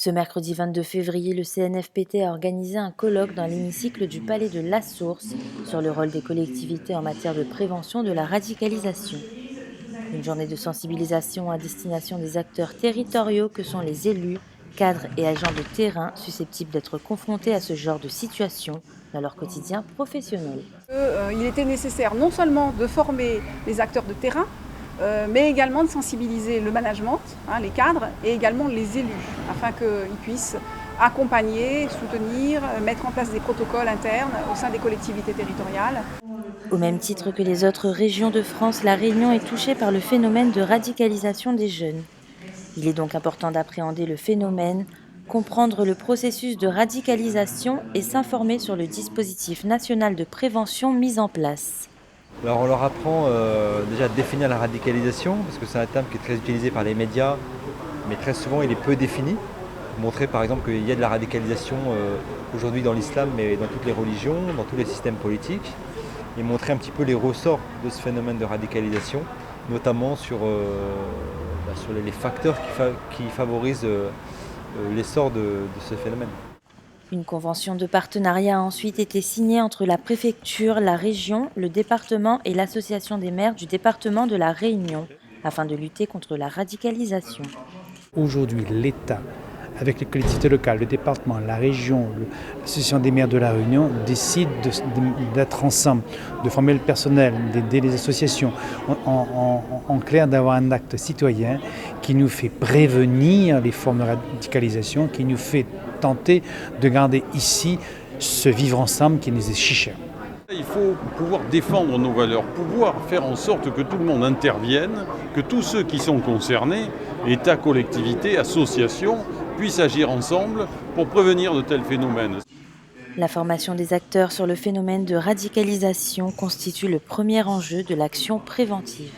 Ce mercredi 22 février, le CNFPT a organisé un colloque dans l'hémicycle du Palais de La Source sur le rôle des collectivités en matière de prévention de la radicalisation. Une journée de sensibilisation à destination des acteurs territoriaux que sont les élus, cadres et agents de terrain susceptibles d'être confrontés à ce genre de situation dans leur quotidien professionnel. Il était nécessaire non seulement de former les acteurs de terrain, mais également de sensibiliser le management, les cadres, et également les élus, afin qu'ils puissent accompagner, soutenir, mettre en place des protocoles internes au sein des collectivités territoriales. Au même titre que les autres régions de France, La Réunion est touchée par le phénomène de radicalisation des jeunes. Il est donc important d'appréhender le phénomène, comprendre le processus de radicalisation et s'informer sur le dispositif national de prévention mis en place. Alors on leur apprend déjà à définir la radicalisation, parce que c'est un terme qui est très utilisé par les médias, mais très souvent il est peu défini. Montrer par exemple qu'il y a de la radicalisation aujourd'hui dans l'islam, mais dans toutes les religions, dans tous les systèmes politiques, et montrer un petit peu les ressorts de ce phénomène de radicalisation, notamment sur les facteurs qui favorisent l'essor de ce phénomène. Une convention de partenariat a ensuite été signée entre la préfecture, la région, le département et l'association des maires du département de la Réunion, afin de lutter contre la radicalisation. Aujourd'hui, l'État, avec les collectivités locales, le département, la région, l'association des maires de la Réunion, décide d'être ensemble, de former le personnel, d'aider les associations, en clair d'avoir un acte citoyen qui nous fait prévenir les formes de radicalisation, qui nous fait tenter de garder ici ce vivre ensemble qui nous est si cher. Il faut pouvoir défendre nos valeurs, pouvoir faire en sorte que tout le monde intervienne, que tous ceux qui sont concernés, État, collectivités, associations, puissent agir ensemble pour prévenir de tels phénomènes. La formation des acteurs sur le phénomène de radicalisation constitue le premier enjeu de l'action préventive.